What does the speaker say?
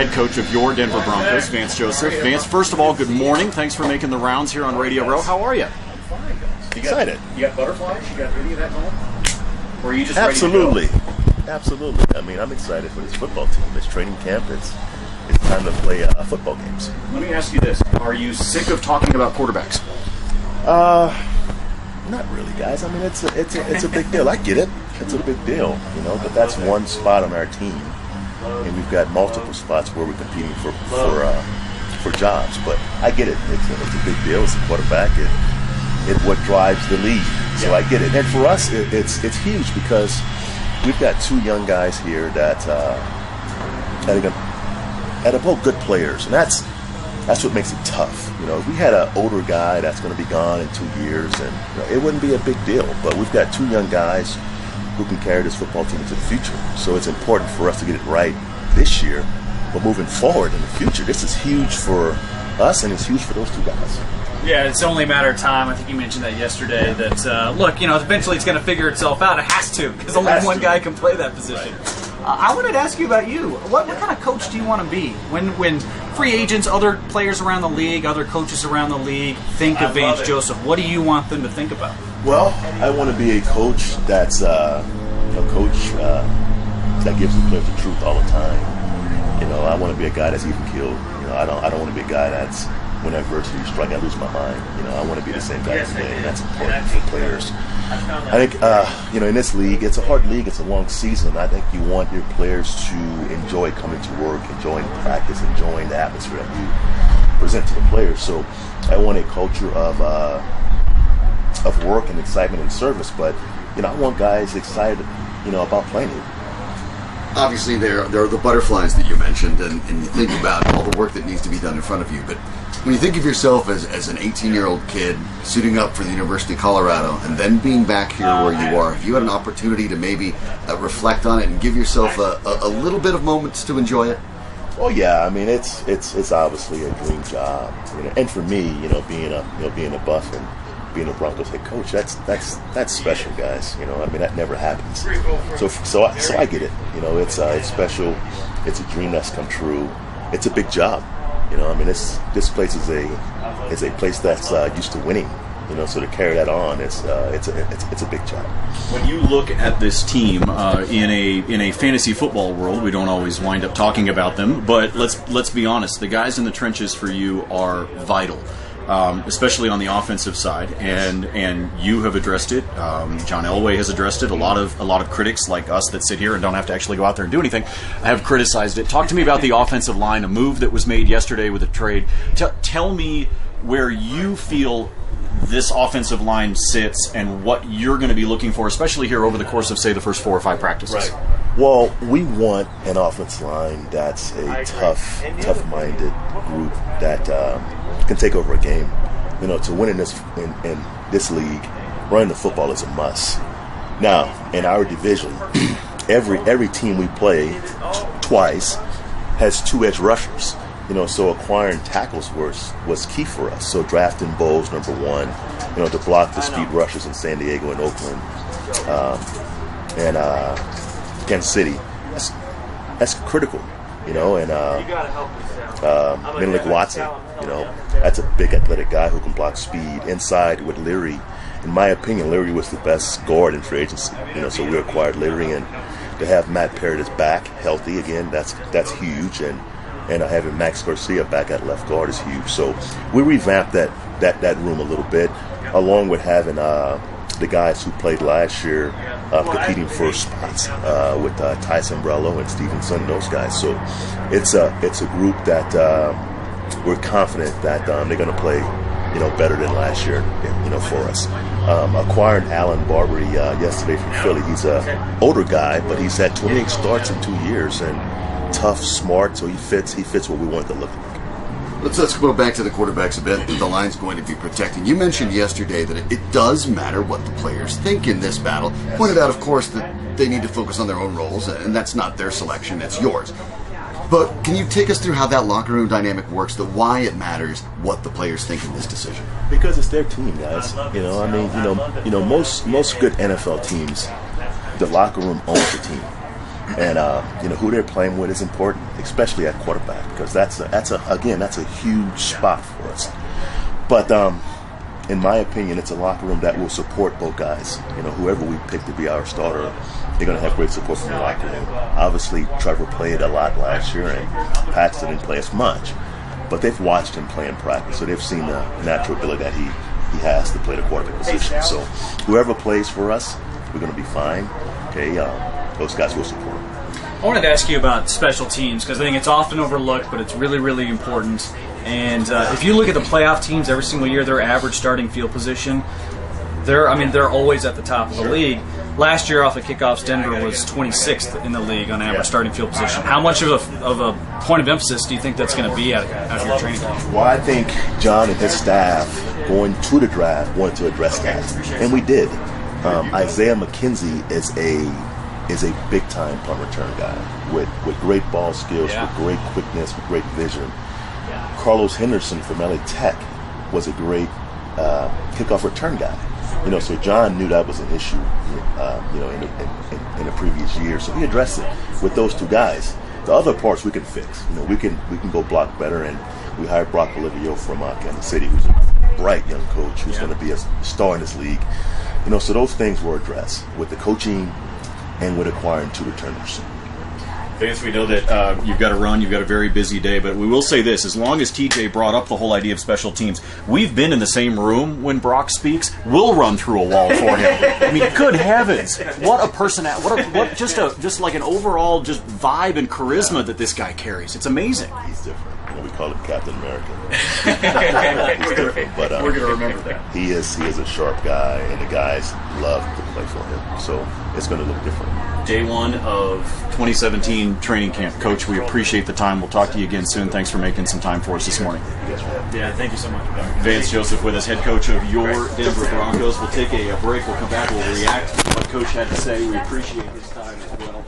head coach of your Denver Broncos, Vance Joseph. Vance, first of all, good morning. Thanks for making the rounds here on Radio Row. How are you? Excited. You got butterflies? You got any of that going? Or are you just Absolutely. ready to go? Absolutely. I mean, I'm excited for this football team. This training camp, it's time to play football games. Let me ask you this. Are you sick of talking about quarterbacks? Not really, guys. I mean, it's a big deal. I get it. It's a big deal, you know, but that's one spot on our team. And we've got multiple spots where we're competing for jobs. But I get it. It's a big deal. It's a quarterback. It's what drives the league. So I get it. And for us, it's huge because we've got two young guys here that are both good players, and that's what makes it tough. You know, if we had an older guy that's going to be gone in 2 years, and it wouldn't be a big deal. But we've got two young guys who can carry this football team into the future. So it's important for us to get it right this year, but moving forward in the future, this is huge for us, and it's huge for those two guys. Yeah, it's only a matter of time. I think you mentioned that yesterday. That look, eventually it's going to figure itself out. It has to, because only one guy can play that position. Right. I wanted to ask you about you. What kind of coach do you want to be? When free agents, other players around the league, other coaches around the league think of Vance Joseph, what do you want them to think about? Well, I want to be a coach that's that gives the players the truth all the time. I want to be a guy that's even killed. I don't want to be a guy that's, when adversity strikes, I lose my mind. I want to be the same guy today, and that's important for players. I think, in this league, it's a hard league. It's a long season. I think you want your players to enjoy coming to work, enjoying practice, enjoying the atmosphere that you present to the players. So I want a culture of work and excitement and service. But, I want guys excited, about playing it. Obviously, there are the butterflies that you mentioned, and you think about all the work that needs to be done in front of you. But when you think of yourself as an 18-year-old kid suiting up for the University of Colorado and then being back here where you are, have you had an opportunity to maybe reflect on it and give yourself a little bit of moments to enjoy it? Oh yeah, I mean it's obviously a dream job, and for me, being a Buff and being a Broncos head coach, that's special, guys. I mean that never happens. So I get it. It's special. It's a dream that's come true. It's a big job. I mean this place is a place that's used to winning. So to carry that on, it's a big job. When you look at this team in a fantasy football world, we don't always wind up talking about them. But let's be honest, the guys in the trenches for you are vital. Especially on the offensive side, and you have addressed it. John Elway has addressed it. A lot of critics like us that sit here and don't have to actually go out there and do anything have criticized it. Talk to me about the offensive line, a move that was made yesterday with a trade. Tell me where you feel this offensive line sits and what you're going to be looking for, especially here over the course of, say, the first 4 or 5 practices. Right. Well, we want an offensive line that's a tough-minded group that can take over a game. To win in this league, running the football is a must. Now, in our division, every team we play twice has 2 edge rushers. So acquiring tackles was key for us. So drafting Bowles, number 1, to block the speed rushers in San Diego and Oakland, and Kansas City. That's critical, and Menelik Watson, that's a big athletic guy who can block speed inside with Leary. In my opinion, Leary was the best guard in free agency. So we acquired Leary, and to have Matt Paradis back healthy again, that's huge, and having Max Garcia back at left guard is huge. So we revamped that room a little bit, along with having the guys who played last year competing for spots with Ty Sombrello and Stevenson, those guys. So it's a group that we're confident that they're going to play better than last year for us. Acquiring Alan Barbary yesterday from Philly. He's an older guy, but he's had 28 starts in 2 years, and tough, smart, so he fits what we want to look like. Let's go back to the quarterbacks a bit. The line's going to be protecting. You mentioned yesterday that it does matter what the players think in this battle. Pointed out, of course, that they need to focus on their own roles, and that's not their selection, it's yours. But can you take us through how that locker room dynamic works, why it matters what the players think in this decision? Because it's their team, guys. Most good NFL teams, the locker room owns the team. And who they're playing with is important, especially at quarterback, because that's a huge spot for us. But in my opinion, it's a locker room that will support both guys. Whoever we pick to be our starter, they're going to have great support from the locker room. Obviously, Trevor played a lot last year, and Paxton didn't play as much. But they've watched him play in practice, so they've seen the natural ability that he has to play the quarterback position. So whoever plays for us, we're going to be fine. Okay, those guys will support him. I wanted to ask you about special teams, because I think it's often overlooked, but it's really, really important. And if you look at the playoff teams every single year, their average starting field position, they're always at the top of the league. Last year, off of kickoffs, Denver was 26th in the league on average starting field position. How much of a point of emphasis do you think that's going to be at your training camp? Well, I think John and his staff going to the draft wanted to address that, and we did. Isaiah McKenzie is a big-time punt return guy with great ball skills, with great quickness, with great vision. Carlos Henderson from LA Tech was a great kickoff return guy. So John knew that was an issue, in the previous year. So he addressed it with those two guys. The other parts we can fix. We can go block better, and we hired Brock Olivio from Kansas City, who's a bright young coach who's going to be a star in this league. So those things were addressed with the coaching and with acquiring two returners. Vance, we know that you've got to run, you've got a very busy day, but we will say this, as long as TJ brought up the whole idea of special teams, we've been in the same room when Brock speaks, we'll run through a wall for him. I mean, good heavens, what a personality, just like an overall just vibe and charisma that this guy carries. It's amazing. He's different. We call him Captain America. He's different, but we're going to remember that. He is a sharp guy, and the guys love to play for him, so it's going to look different. Day one of 2017 training camp. Coach, we appreciate the time. We'll talk to you again soon. Thanks for making some time for us this morning. Yeah, thank you so much. Vance Joseph with us, head coach of your Denver Broncos. We'll take a break. We'll come back. We'll react to what Coach had to say. We appreciate his time as well.